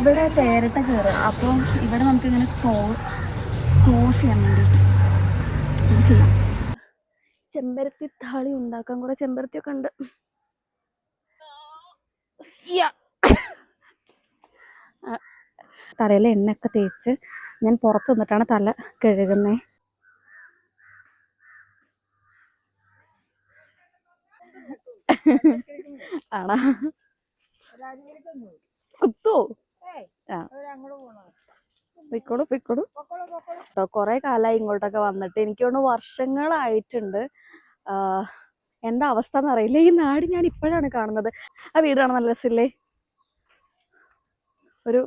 ഇവിടെ തേരട്ട കയറുക. അപ്പോൾ ഇവിടെ നമുക്കിങ്ങനെ ക്രോസ് ചെയ്യാൻ വേണ്ടിയിട്ട് ഇത് ചെയ്യാം. ചെമ്പരത്തി താളി ഉണ്ടാക്കാൻ കുറെ ചെമ്പരത്തിയൊക്കെ ഉണ്ട്. തലയിൽ എണ്ണയൊക്കെ തേച്ച് ഞാൻ പുറത്ത് നിന്നിട്ടാണ് തല കഴുകുന്നത്. ആണോ? കുത്തോ? ആ പൊയ്ക്കോളൂ പൊയ്ക്കോളൂ കേട്ടോ. കുറെ കാലമായി ഇങ്ങോട്ടൊക്കെ വന്നിട്ട്. എനിക്ക് തോന്നുന്നു വർഷങ്ങളായിട്ടുണ്ട്. എന്താ അവസ്ഥ എന്നറിയില്ല. ഈ നാട് ഞാൻ ഇപ്പോഴാണ് കാണുന്നത്. ആ വീട് കാണാൻ നല്ല രസമില്ലേ? ഒരു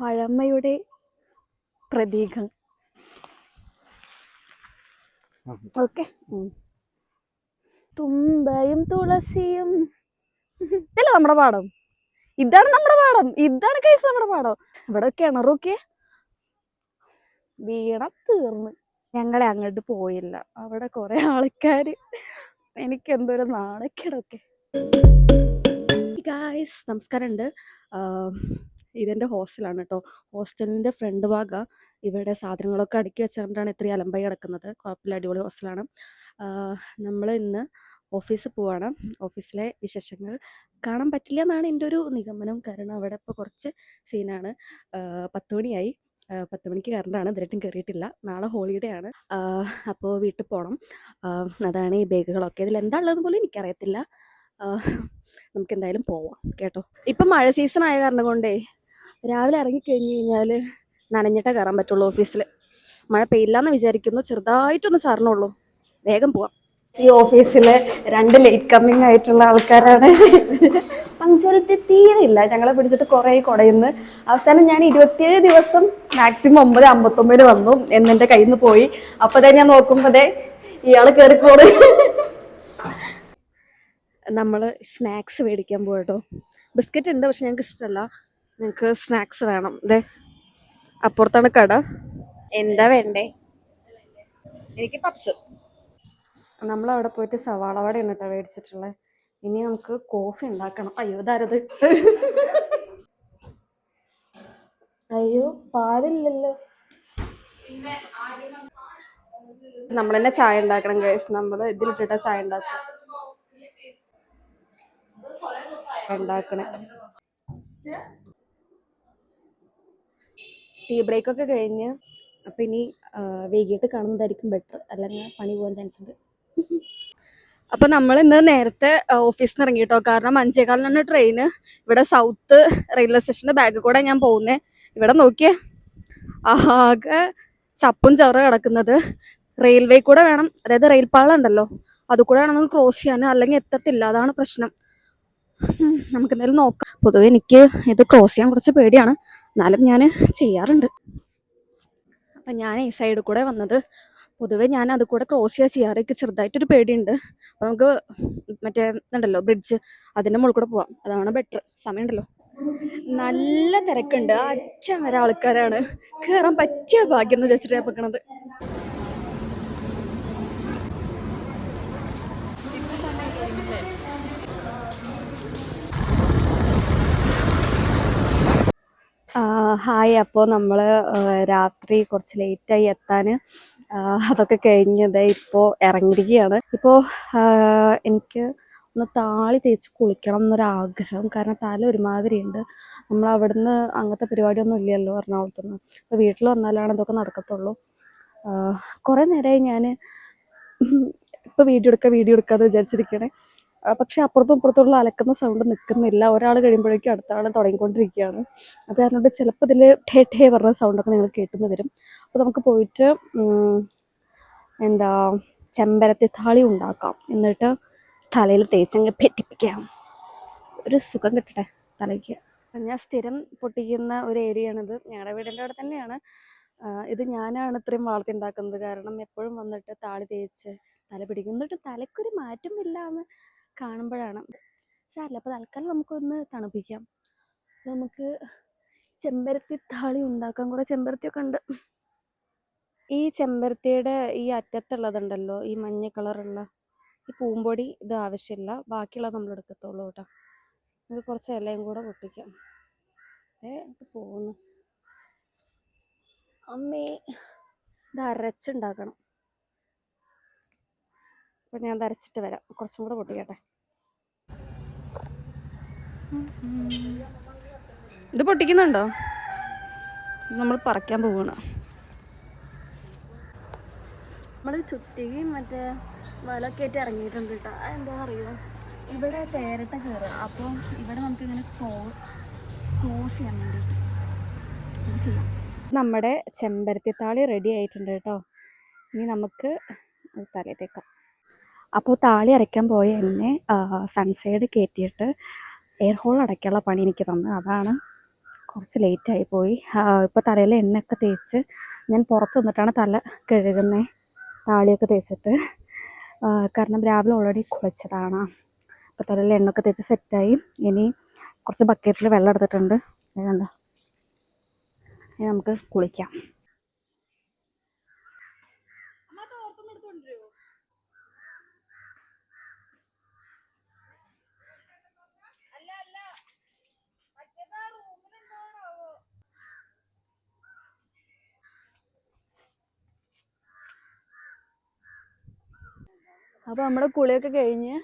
പഴമയുടെ പ്രതീകം. ഓക്കെ. തുമ്പയും തുളസിയും. ഇതല്ലേ നമ്മുടെ പാടം? ഇതാണ് നമ്മുടെ പാടം. ഇതാണ് കേസ് നമ്മുടെ പാടം. ഇവിടെ കിണറൊക്കെ വീണം തീർന്ന്. ഞങ്ങളെ അങ്ങോട്ട് പോയില്ല. അവിടെ കുറെ ആൾക്കാര്. എനിക്ക് എന്തൊരു നാണക്കേടൊക്കെ. ഗായ്സ് നമസ്കാരമുണ്ട്. ഇതെൻ്റെ ഹോസ്റ്റലാണ് കേട്ടോ. ഹോസ്റ്റലിൻ്റെ ഫ്രണ്ട് ഭാഗം. ഇവിടെ സാധനങ്ങളൊക്കെ അടുക്കി വെച്ചുകൊണ്ടാണ് ഇത്രയും അലമ്പായി കിടക്കുന്നത്. കുഴപ്പമില്ല, അടിപൊളി ഹോസ്റ്റലാണ്. നമ്മൾ ഇന്ന് ഓഫീസിൽ പോവാണ്. ഓഫീസിലെ വിശേഷങ്ങൾ കാണാൻ പറ്റില്ല എന്നാണ് എൻ്റെ ഒരു നിഗമനം. കാരണം അവിടെ ഇപ്പോൾ കുറച്ച് സീനാണ്. 10 മണിയായി. 10 മണിക്ക് കറണ്ടാണ്. ഇതുവരെയായിട്ടും കയറിയിട്ടില്ല. നാളെ ഹോളിഡേ ആണ്. അപ്പോൾ വീട്ടിൽ പോകണം. അതാണ് ഈ ബാഗുകളൊക്കെ. ഇതിൽ എന്താ ഉള്ളതെന്ന് പോലും എനിക്കറിയത്തില്ല. നമുക്ക് എന്തായാലും പോവാം കേട്ടോ. ഇപ്പം മഴ സീസൺ ആയ കാരണം കൊണ്ടേ രാവിലെ ഇറങ്ങിക്കഴിഞ്ഞ് കഴിഞ്ഞാൽ നനഞ്ഞിട്ടേ കയറാൻ പറ്റുള്ളൂ ഓഫീസിൽ. മഴ പെയ്യില്ലാന്ന് വിചാരിക്കുന്നു. ചെറുതായിട്ടൊന്ന് ചാറണുള്ളൂ. വേഗം പോവാം. ഈ ഓഫീസിലെ 2 ലേറ്റ് കമ്മിങ് ആയിട്ടുള്ള ആൾക്കാരാണ്. പങ്ക്ച്വാലിറ്റി തീരെ ഇല്ല. ഞങ്ങളെ പിടിച്ചിട്ട് കുറേ കുടയുന്നു. അവസാനം ഞാൻ 27 ദിവസം മാക്സിമം 9:59 വന്നു എന്നെൻ്റെ കയ്യിൽ നിന്ന് പോയി. അപ്പതേ ഞാൻ നോക്കുമ്പോഴേ ഇയാൾ കയറിക്കോട്. നമ്മൾ സ്നാക്സ് മേടിക്കാൻ പോകട്ടോ. ബിസ്ക്കറ്റ് ഉണ്ട്, പക്ഷെ ഞങ്ങൾക്ക് ഇഷ്ടമല്ല. ഞങ്ങൾക്ക് സ്നാക്സ് വേണം. ഇതേ അപ്പുറത്താണ് കട. എന്താ വേണ്ടേ? എനിക്ക് പപ്സ്. നമ്മളവിടെ പോയിട്ട് സവാള വടയാണ് കേട്ടോ മേടിച്ചിട്ടുള്ളത്. ഇനി നമുക്ക് കോഫി ഉണ്ടാക്കണം. അയ്യോ ഇതാരത്? അയ്യോ പാലില്ലല്ലോ. നമ്മൾ തന്നെ ചായ ഉണ്ടാക്കണം ഗൈസ്. നമ്മൾ ഇതിലിട്ടിട്ടാ ചായ ഉണ്ടാക്കണേ. ടീ ബ്രേക്ക് ഒക്കെ കഴിഞ്ഞ് അപ്പം ഇനി വൈകിട്ട് കാണുന്നതായിരിക്കും ബെറ്റർ. അല്ലെങ്കിൽ പണി പോകാൻ ചാൻസ് ഉണ്ട്. അപ്പം നമ്മൾ ഇന്ന് നേരത്തെ ഓഫീസിൽ നിന്ന് ഇറങ്ങി കേട്ടോ. കാരണം 5:15 ട്രെയിന്. ഇവിടെ സൗത്ത് റെയിൽവേ സ്റ്റേഷൻ്റെ ബാഗ് കൂടെ ഞാൻ പോകുന്നത്. ഇവിടെ നോക്കിയേ ആകെ ചപ്പും ചവറ് കിടക്കുന്നത്. റെയിൽവേ കൂടെ വേണം, അതായത് റെയിൽ പാളം ഉണ്ടല്ലോ, അത് കൂടെ വേണം നമുക്ക് ക്രോസ് ചെയ്യാൻ. അല്ലെങ്കിൽ എത്തത്തില്ല. അതാണ് പ്രശ്നം. നമുക്ക് എന്തായാലും നോക്കാം. പൊതുവെ എനിക്ക് ഇത് ക്രോസ് ചെയ്യാൻ കുറച്ച് പേടിയാണ്. എന്നാലും ഞാൻ ചെയ്യാറുണ്ട്. അപ്പം ഞാൻ ഈ സൈഡിൽ കൂടെ വന്നത്. പൊതുവെ ഞാൻ അത് കൂടെ ക്രോസ് ചെയ്യാറ്. എനിക്ക് ചെറുതായിട്ടൊരു പേടിയുണ്ട്. അപ്പം നമുക്ക് മറ്റേ ഇതുണ്ടല്ലോ ബ്രിഡ്ജ്, അതിൻ്റെ മുകളിൽ കൂടെ പോവാം. അതാണ് ബെറ്റർ. സമയമുണ്ടല്ലോ. നല്ല തിരക്കുണ്ട്. അറ്റം വരെ ആൾക്കാരാണ്. കയറാൻ പറ്റിയ ഭാഗ്യം എന്ന് വെച്ചിട്ട് ഞാൻ വെക്കണത്. ഹായ്. അപ്പോൾ നമ്മൾ രാത്രി കുറച്ച് ലേറ്റായി എത്താൻ. അതൊക്കെ കഴിഞ്ഞത് ഇപ്പോൾ ഇറങ്ങിയിരിക്കുകയാണ്. ഇപ്പോൾ എനിക്ക് ഒന്ന് താളി തേച്ച് കുളിക്കണം എന്നൊരാഗ്രഹം. കാരണം തല ഒരുമാതിരി ഉണ്ട്. നമ്മൾ അവിടുന്ന് അങ്ങനത്തെ പരിപാടിയൊന്നും ഇല്ലല്ലോ എറണാകുളത്തുനിന്ന്. അപ്പോൾ വീട്ടിൽ വന്നാലാണ് ഇതൊക്കെ നടക്കത്തുള്ളൂ. കുറേ നേരമായി ഞാൻ ഇപ്പോൾ വീഡിയോ എടുക്കാമെന്ന് വിചാരിച്ചിരിക്കണേ. പക്ഷെ അപ്പുറത്തും ഇപ്പുറത്തുള്ള അലക്കുന്ന സൗണ്ട് നിൽക്കുന്നില്ല. ഒരാൾ കഴിയുമ്പോഴേക്കും അടുത്ത ആൾ തുടങ്ങിക്കൊണ്ടിരിക്കുകയാണ്. അത് കാരണം ചിലപ്പോൾ ഇതിൽ ഠേ ഠേ പറഞ്ഞ സൗണ്ടൊക്കെ നിങ്ങൾ കേട്ടുന്ന് വരും. അപ്പോൾ നമുക്ക് പോയിട്ട് എന്താ ചെമ്പരത്തി താളി ഉണ്ടാക്കാം. എന്നിട്ട് തലയിൽ തേച്ചങ്ങ് പെട്ടിപ്പിക്കാം. ഒരു സുഖം കിട്ടട്ടെ തലയ്ക്ക്. ഞാൻ സ്ഥിരം പൊട്ടിക്കുന്ന ഒരു ഏരിയയാണിത്. ഞങ്ങളുടെ വീടിൻ്റെ അവിടെ തന്നെയാണ്. ഇത് ഞാനാണ് ഇത്രയും വളർത്തി ഉണ്ടാക്കുന്നത്. കാരണം എപ്പോഴും വന്നിട്ട് താളി തേച്ച് തല പിടിക്കും. എന്നിട്ട് തലയ്ക്കൊരു മാറ്റമില്ല എന്ന് കാണുമ്പോഴാണ് സാരല്ല. അപ്പോൾ തൽക്കാലം നമുക്കൊന്ന് തണുപ്പിക്കാം. നമുക്ക് ചെമ്പരത്തി താളി ഉണ്ടാക്കാൻ കുറേ ചെമ്പരത്തിയൊക്കെ ഉണ്ട്. ഈ ചെമ്പരത്തിയുടെ ഈ അറ്റത്തുള്ളതുണ്ടല്ലോ, ഈ മഞ്ഞ കളറുള്ള ഈ പൂമ്പൊടി, ഇത് ആവശ്യമില്ല. ബാക്കിയുള്ളത് നമ്മൾ എടുക്കത്തുള്ളൂ കേട്ടോ. നമുക്ക് കുറച്ച് ഇലയും കൂടെ പൊട്ടിക്കാം. പോകുന്നു അമ്മേ. ഇത് അരച്ചുണ്ടാക്കണം. അപ്പം ഞാൻ അരച്ചിട്ട് വരാം. കുറച്ചും കൂടെ പൊട്ടിക്കട്ടെ. ഇത് പൊട്ടിക്കുന്നുണ്ടോ? നമ്മൾ പറിക്കാൻ പോവുകയാണ്. നമ്മൾ ചുറ്റികയും മറ്റേ വലൊക്കെ ആയിട്ട് ഇറങ്ങിയിട്ടുണ്ട് കേട്ടോ. അതെന്താണെന്ന് അറിയുമോ? ഇവിടെ തേരട്ട കയറുക. അപ്പോൾ ഇവിടെ നമുക്കിങ്ങനെ ക്രോസ് ചെയ്യാൻ വേണ്ടിയിട്ട് ഇത് ചെയ്യാം. നമ്മുടെ ചെമ്പരത്തിത്താളി റെഡി ആയിട്ടുണ്ട് കേട്ടോ. ഇനി നമുക്ക് തലത്തേക്കാം. അപ്പോൾ താളി അരയ്ക്കാൻ പോയ എന്നെ സൺസൈഡ് കയറ്റിയിട്ട് എയർ ഹോൾ അടയ്ക്കാനുള്ള പണി എനിക്ക് തന്നു. അതാണ് കുറച്ച് ലേറ്റായി പോയി. ഇപ്പോൾ തലയിൽ എണ്ണയൊക്കെ തേച്ച് ഞാൻ പുറത്ത് നിന്നിട്ടാണ് തല കഴുകുന്നത്, താളിയൊക്കെ തേച്ചിട്ട്. കാരണം രാവിലെ ഓൾറെഡി കുളിച്ചതാണ്. അപ്പോൾ തലയിൽ എണ്ണയൊക്കെ തേച്ച് സെറ്റായി. ഇനി കുറച്ച് ബക്കറ്റിൽ വെള്ളം എടുത്തിട്ടുണ്ട്. കണ്ടോ, ഇനി നമുക്ക് കുളിക്കാം. അപ്പോൾ നമ്മുടെ കുളിയൊക്കെ കഴിഞ്ഞ്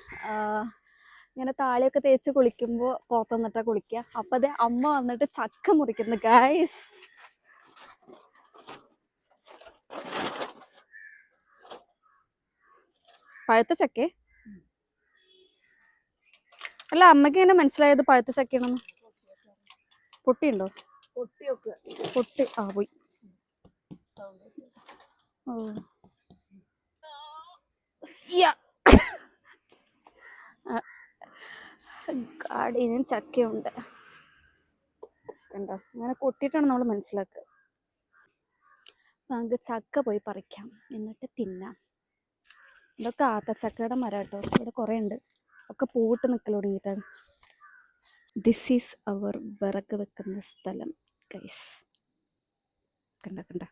ഇങ്ങനെ താളിയൊക്കെ തേച്ച് കുളിക്കുമ്പോൾ പുറത്ത് വന്നിട്ടാണ് കുളിക്കുക. അപ്പോൾ അതേ അമ്മ വന്നിട്ട് ചക്ക മുറിക്കുന്നു ഗൈസ്. പഴുത്ത ചക്കേ? അല്ല, അമ്മയ്ക്ക് എങ്ങനെ മനസ്സിലായത് പഴുത്ത ചക്കയാണെന്ന്? പൊട്ടിയുണ്ടോ? പൊട്ടി പോയി. ഓ, ഇതിന് ചക്കയുണ്ട് കണ്ടോ. അങ്ങനെ കൊട്ടിയിട്ടാണ് നമ്മൾ മനസ്സിലാക്കുക. നമുക്ക് ചക്ക പോയി പറിക്കാം, എന്നിട്ട് തിന്നാം. ഇതൊക്കെ ആത്തച്ചക്കയുടെ മരം കേട്ടോ. ഇവിടെ കുറേ ഉണ്ട്. ഒക്കെ പൂവിട്ട് നിൽക്കൽ തുടങ്ങിയിട്ടാണ്. ദിസ് ഈസ് അവർ വിറക് വെക്കുന്ന സ്ഥലം ഗൈസ്. കണ്ട കണ്ട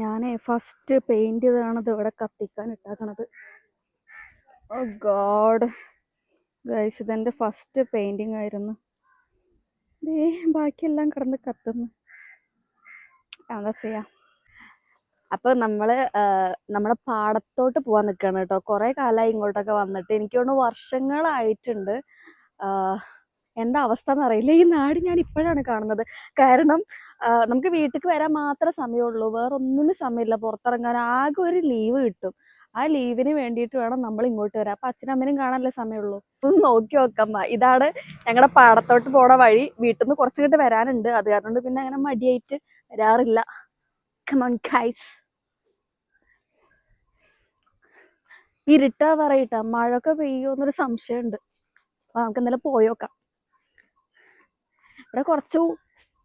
ഞാൻ ഫസ്റ്റ് പെയിന്റ് ചെയ്തതാണ് ഇത് ഇവിടെ കത്തിക്കാൻ ഇട്ടാക്കണത്. ഓ ഗോഡ് ഗൈസ്, ഇതെൻ്റെ ഫസ്റ്റ് പെയിന്റിങ് ആയിരുന്നു. ബാക്കിയെല്ലാം കിടന്ന് കത്തുന്നു. എന്താ ചെയ്യാ. അപ്പൊ നമ്മുടെ പാടത്തോട്ട് പോവാൻ നിൽക്കുകയാണ് കേട്ടോ. കുറെ കാലമായി ഇങ്ങോട്ടൊക്കെ വന്നിട്ട്. എനിക്ക് തോന്നുന്നു വർഷങ്ങളായിട്ടുണ്ട്. എന്താ അവസ്ഥ എന്നറിയില്ല. ഈ നാട് ഞാൻ ഇപ്പോഴാണ് കാണുന്നത്. കാരണം നമുക്ക് വീട്ടിലേക്ക് വരാൻ മാത്രമേ സമയമുള്ളൂ, വേറെ ഒന്നിനും സമയമില്ല. പുറത്തിറങ്ങാൻ ആകെ ഒരു ലീവ് കിട്ടും. ആ ലീവിന് വേണ്ടിയിട്ട് വേണം നമ്മൾ ഇങ്ങോട്ട് വരാം. അപ്പൊ അച്ഛനും അമ്മേനും കാണാനല്ലേ സമയമുള്ളൂ. ഒന്ന് നോക്കി നോക്കാം. ഇതാണ് ഞങ്ങളുടെ പാടത്തോട്ട് പോണ വഴി. വീട്ടിൽ നിന്ന് കുറച്ചിട്ട് വരാനുണ്ട്. അത് കാരണം പിന്നെ അങ്ങനെ മടിയായിട്ട് വരാറില്ല. Come on guys. ഇരുട്ടാ പറയിട്ടാ, മഴയൊക്കെ പെയ്യോന്നൊരു സംശയമുണ്ട്. അപ്പൊ നമുക്ക് ഇന്നലെ പോയോക്കാം. ഇവിടെ കുറച്ചു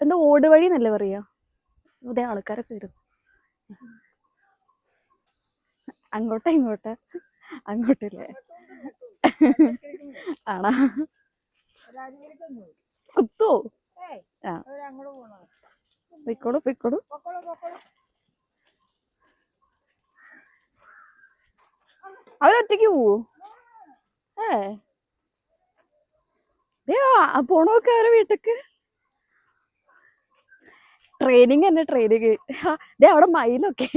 എന്താ ഓട് വഴി എന്നല്ലേ പറയാ. ഇതേ ആൾക്കാരൊക്കെ വരും. അങ്ങോട്ടാ ഇങ്ങോട്ടാ? അങ്ങോട്ടില്ലേ? ആണാ? കുത്തോ? ആ, പൊയ്ക്കോളൂ പൊയ്ക്കോളൂ. അവരൊറ്റയ്ക്ക് പോവോ? പോണോക്കെ അവരെ വീട്ടിക്ക്. ട്രെയിനിങ് തന്നെ ട്രെയിനിങ്. അവിടെ മയിലൊക്കെ.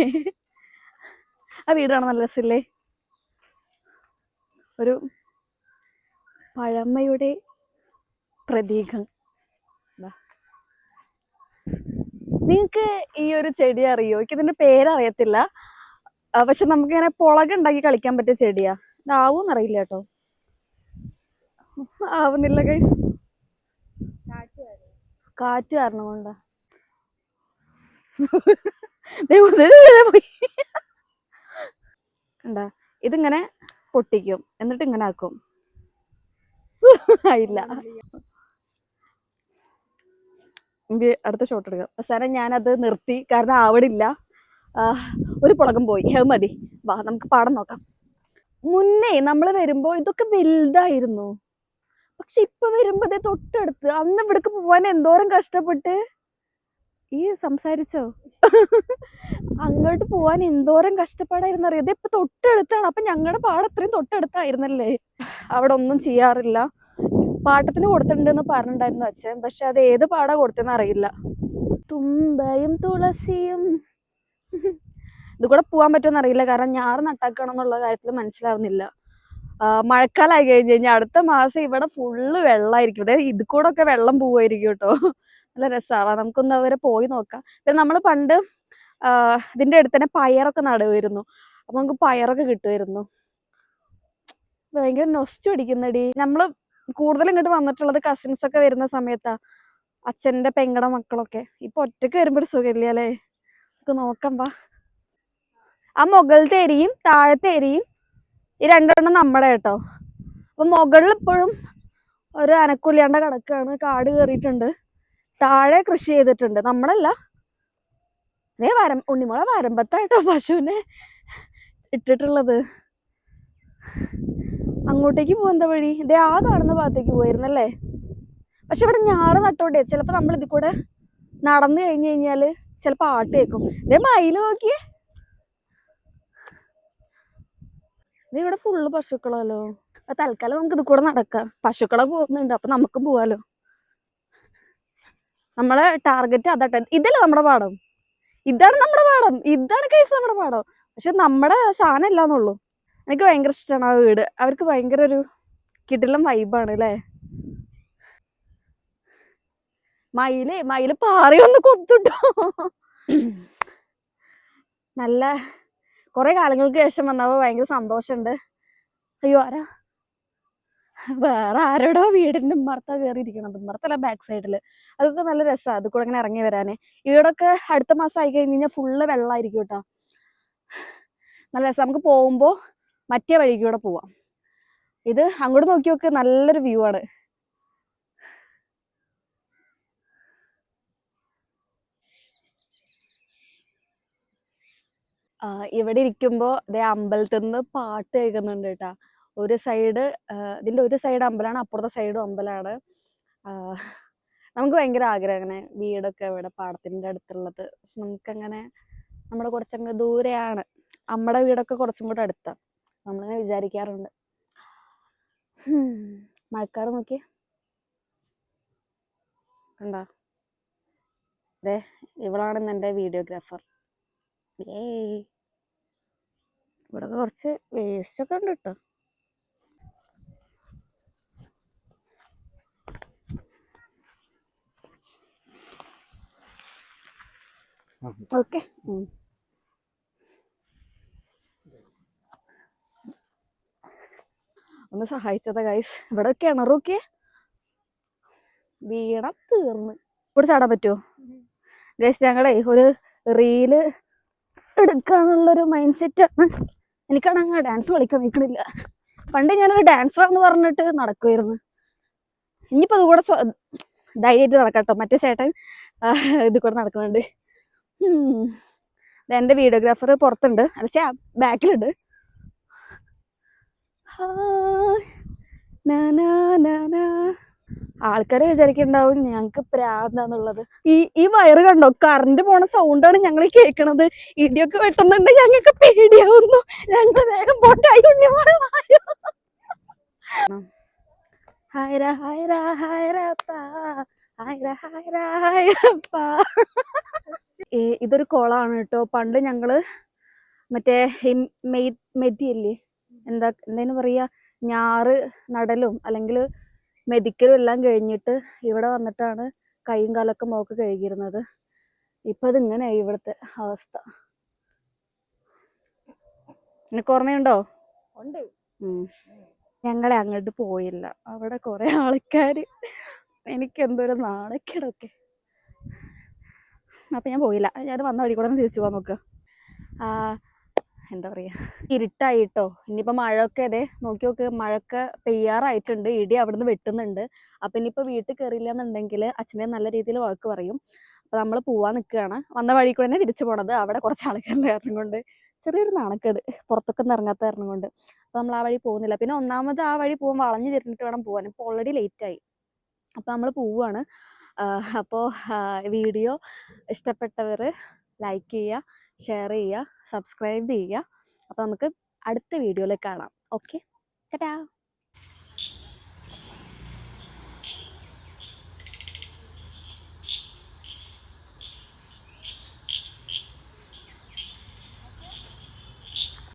ആ വീടാണ് നല്ല രസമില്ലേ? ഒരു പഴമയുടെ പ്രതീകം. നിങ്ങക്ക് ഈ ഒരു ചെടി അറിയോ? എനിക്ക് ഇതിന്റെ പേരറിയത്തില്ല. പക്ഷെ നമുക്കിങ്ങനെ പുളകുണ്ടാക്കി കളിക്കാൻ പറ്റിയ ചെടിയാ. ഇതാവൂന്നറിയില്ല കേട്ടോ. ആവുന്നില്ല ഗൈസ്. കാറ്റ് കാരണം കൊണ്ടാ. കണ്ടാ, ഇതിങ്ങനെ പൊട്ടിക്കും, എന്നിട്ട് ഇങ്ങനെ ആക്കും. ഇല്ല, എനിക്ക് അടുത്ത ഷോട്ട് എടുക്കാം. അവസാനം ഞാനത് നിർത്തി, കാരണം ആവണില്ല. ഒരു പുളകം പോയി. അത് മതി. വാ നമുക്ക് പാടം നോക്കാം. മുന്നേ നമ്മൾ വരുമ്പോ ഇതൊക്കെ വലുതായിരുന്നു. പക്ഷെ ഇപ്പൊ വരുമ്പോ തൊട്ടടുത്ത്. അന്ന് ഇവിടേക്ക് പോവാൻ എന്തോരം കഷ്ടപ്പെട്ട്. ഈ സംസാരിച്ചോ? അങ്ങോട്ട് പോവാൻ എന്തോരം കഷ്ടപ്പാടായിരുന്നു അറിയാം. ഇതിപ്പോ തൊട്ടടുത്താണ്. അപ്പൊ ഞങ്ങളുടെ പാടം അത്രയും തൊട്ടടുത്തായിരുന്നല്ലേ. അവിടെ ഒന്നും ചെയ്യാറില്ല. പാട്ടത്തിന് കൊടുത്തിട്ടുണ്ടെന്ന് പറഞ്ഞിട്ടുണ്ടായിരുന്നു അച്ഛൻ. പക്ഷെ അത് ഏത് പാടാ കൊടുത്തെന്ന് അറിയില്ല. തുമ്പയും തുളസിയും ഇത് കൂടെ പോവാൻ പറ്റുമെന്ന് അറിയില്ല. കാരണം ഞാറ് നട്ടാക്കണം എന്നുള്ള കാര്യത്തിൽ മനസ്സിലാവുന്നില്ല. മഴക്കാലമായി കഴിഞ്ഞ് കഴിഞ്ഞാൽ അടുത്ത മാസം ഇവിടെ ഫുള്ള് വെള്ളമായിരിക്കും. അതായത് ഇത് കൂടെ ഒക്കെ വെള്ളം പോവായിരിക്കും കേട്ടോ. നല്ല രസമാണ്. നമുക്കൊന്ന് അവരെ പോയി നോക്കാം. പിന്നെ നമ്മൾ പണ്ട് ഇതിന്റെ അടുത്ത് തന്നെ പയറൊക്കെ നടുവായിരുന്നു. അപ്പൊ നമുക്ക് പയറൊക്കെ കിട്ടുമായിരുന്നു. ഭയങ്കര നൊസ്റ്റു അടിക്കുന്നടി. നമ്മള് കൂടുതലും ഇങ്ങോട്ട് വന്നിട്ടുള്ളത് കസിൻസ് ഒക്കെ വരുന്ന സമയത്താ. അച്ഛന്റെ പെങ്ങടെ മക്കളൊക്കെ. ഇപ്പൊ ഒറ്റക്ക് വരുമ്പോ ഒരു സുഖമില്ല അല്ലേ. നമുക്ക് നോക്കാം വാ. ആ മുകളിലത്തെ എരിയും താഴത്തെ എരിയും ഈ രണ്ടെണ്ണം നമ്മുടെ കേട്ടോ. അപ്പൊ മുകളിൽ ഇപ്പോഴും ഒരു അനക്കൂല്ലാണ്ട് കിടക്കാണ്. കാട് കയറിയിട്ടുണ്ട്. താഴെ കൃഷി ചെയ്തിട്ടുണ്ട്. നമ്മളല്ല, അതേ ഉണ്ണിമോളെ വരമ്പത്തായിട്ടോ പശുവിനെ ഇട്ടിട്ടുള്ളത്. അങ്ങോട്ടേക്ക് പോകുന്ന വഴി ഇതേ ആ കാണുന്ന ഭാഗത്തേക്ക് പോയിരുന്നല്ലേ. പക്ഷെ ഇവിടെ ഞാറ് നട്ടോണ്ടേ ചിലപ്പോ നമ്മൾ ഇതിൽ കൂടെ നടന്നു കഴിഞ്ഞു കഴിഞ്ഞാല് ചിലപ്പോ ആട്ട് കേൾക്കും. ഇതേ മയില് നോക്കിയേ. ഇത് ഇവിടെ ഫുള്ള് പശുക്കളല്ലോ. തൽക്കാലം നമുക്ക് ഇത് കൂടെ നടക്കാം. പശുക്കളെ പോകുന്നുണ്ട്. അപ്പൊ നമുക്കും പോവാലോ. നമ്മളെ ടാർഗറ്റ് അതാട്ടെ. ഇതല്ലേ നമ്മുടെ പാടം. ഇതാണ് നമ്മുടെ പാടം. ഇതാണ് കേസ് നമ്മുടെ പാടം. പക്ഷെ നമ്മുടെ സാധനം ഇല്ലാന്നുള്ളൂ. എനിക്ക് ഭയങ്കര ഇഷ്ടമാണ് ആ വീട്. അവർക്ക് ഭയങ്കര ഒരു കിടിലം വൈബാണ് അല്ലേ. മയില് പാറി ഒന്ന് കൊത്തുട്ടോ. നല്ല കുറെ കാലങ്ങൾക്ക് ശേഷം വന്നപ്പോ ഭയങ്കര സന്തോഷമുണ്ട്. അയ്യോ ആരാ? വേറെ ആരോടോ വീടിന്റെ ഉമ്മർത്താ കയറിയിരിക്കണത്. ഉമ്മർത്തല്ല, ബാക്ക് സൈഡില്. അതൊക്കെ നല്ല രസമാണ് അത് കൂടെ ഇങ്ങനെ ഇറങ്ങി വരാന്. ഇവിടൊക്കെ അടുത്ത മാസം ആയി കഴിഞ്ഞ് കഴിഞ്ഞാൽ ഫുള്ള് വെള്ളമായിരിക്കും കേട്ടോ. നല്ല രസം. നമുക്ക് പോകുമ്പോ മറ്റേ വഴിക്ക് കൂടെ പോവാം. ഇത് അങ്ങോട്ട് നോക്കി നോക്ക്, നല്ലൊരു വ്യൂ ആണ്. ഇവിടെ ഇരിക്കുമ്പോ ദേ അമ്പലത്തിൽ നിന്ന് പാട്ട് കേൾക്കുന്നുണ്ട് കേട്ടാ. ഒരു സൈഡ് ഇതിന്റെ ഒരു സൈഡ് അമ്പലമാണ്, അപ്പുറത്തെ സൈഡും അമ്പലമാണ്. നമുക്ക് ഭയങ്കര ആഗ്രഹം അങ്ങനെ വീടൊക്കെ ഇവിടെ പാടത്തിന്റെ അടുത്തുള്ളത്. പക്ഷെ നമുക്കങ്ങനെ നമ്മുടെ കുറച്ചങ്ങ് ദൂരെയാണ്. നമ്മുടെ വീടൊക്കെ കുറച്ചും കൂടെ അടുത്താണ്. നമ്മളിങ്ങനെ വിചാരിക്കാറുണ്ട്. മഴക്കാറ് നോക്കി കണ്ടോ. അതെ, ഇവളാണ് എന്റെ വീഡിയോഗ്രാഫർ. ഏയ് ഇവിടെ കുറച്ച് വേസ്റ്റ് ഒക്കെ ഉണ്ട് കേട്ടോ. ഓക്കെ, ഒന്ന് സഹായിച്ചതാ ഗൈസ്. ഇവിടെ കിണറൊക്കെ വീണ തീർന്ന്. ഇവിടെ ചാടാൻ പറ്റുമോ ഗൈസ്? ഞങ്ങളെ ഒരു റീല് എടുക്കാന്നുള്ളൊരു മൈൻഡ് സെറ്റാണ്. എനിക്കാണെങ്കിൽ ഡാൻസ് കളിക്കാൻ നിൽക്കണില്ല. പണ്ട് ഞാനൊരു ഡാൻസറാന്ന് പറഞ്ഞിട്ട് നടക്കുമായിരുന്നു. ഇനിയിപ്പോ അതുകൂടെ ധൈര്യമായിട്ട് നടക്കാട്ടോ. മറ്റേ ചേട്ടൻ ഇത് കൂടെ നടക്കുന്നുണ്ട്. എന്റെ വീഡിയോഗ്രാഫർ പുറത്തുണ്ട്, അല്ലെ ബാക്കിലുണ്ട്. ആൾക്കാരെ വിചാരിക്കുന്നുണ്ടാവും ഞങ്ങക്ക് പ്രാന്താന്നുള്ളത്. ഈ വയറ് കണ്ടോ? കറണ്ട് പോണ സൗണ്ടാണ് ഞങ്ങൾ കേൾക്കണത്. ഇടിയൊക്കെ വെട്ടുന്നുണ്ട്. ഞങ്ങൾക്ക് പേടിയാവുന്നു. ഞങ്ങൾ വേഗം പോട്ടായി. ഇതൊരു കുളമാണ് കേട്ടോ. പണ്ട് ഞങ്ങള് മറ്റേ മെതിയല്ലേ, എന്തേനു പറയാ, ഞാറ് നടലും അല്ലെങ്കിൽ മെതിക്കലും എല്ലാം കഴിഞ്ഞിട്ട് ഇവിടെ വന്നിട്ടാണ് കൈയും കാലൊക്കെ മോക്ക് കഴുകിയിരുന്നത്. ഇപ്പൊ അത് ഇങ്ങനെയായി ഇവിടുത്തെ അവസ്ഥ. നിനക്ക് ഓർമ്മയുണ്ടോ? ഞങ്ങളെ അങ്ങോട്ട് പോയില്ല. അവിടെ കുറെ ആൾക്കാര്, എനിക്ക് എന്തൊരു നാണക്കേടൊക്കെ. അപ്പൊ ഞാൻ പോയില്ല. ഞാൻ വന്ന വഴി കൂടെ തിരിച്ചു പോകാൻ നോക്കുക. എന്താ പറയാ, ഇരുട്ടായിട്ടോ. ഇനിയിപ്പോ മഴയൊക്കെ അതെ നോക്കി നോക്ക്, മഴയൊക്കെ പെയ്യാറായിട്ടുണ്ട്. ഇടി അവിടുന്ന് വെട്ടുന്നുണ്ട്. അപ്പൊ ഇനിയിപ്പോ വീട്ടിൽ കയറിയില്ല എന്നുണ്ടെങ്കിൽ അച്ഛനെ നല്ല രീതിയിൽ വഴക്ക് പറയും. അപ്പൊ നമ്മൾ പോവാൻ നിൽക്കുകയാണ്. വന്ന വഴി കൂടെ തന്നെ തിരിച്ചു പോണത്. അവിടെ കുറച്ച് ആൾക്കാരുടെ കാരണം കൊണ്ട് ചെറിയൊരു നാണക്കേട്, പുറത്തൊക്കെ ഒന്നും ഇറങ്ങാത്ത കാരണം കൊണ്ട്. അപ്പൊ നമ്മൾ ആ വഴി പോകുന്നില്ല. പിന്നെ ഒന്നാമത് ആ വഴി പോകുമ്പോൾ വളഞ്ഞു തിരിഞ്ഞിട്ട് വേണം പോകാൻ. ഇപ്പൊ ഓൾറെഡി ലേറ്റ് ആയി. അപ്പൊ നമ്മൾ പോവാണ്. അപ്പോൾ വീഡിയോ ഇഷ്ടപ്പെട്ടവർ ലൈക്ക് ചെയ്യുക, ഷെയർ ചെയ്യുക, സബ്സ്ക്രൈബ് ചെയ്യുക. അപ്പോൾ നമുക്ക് അടുത്ത വീഡിയോയിൽ കാണാം. ഓക്കെ, ടാറ്റാ.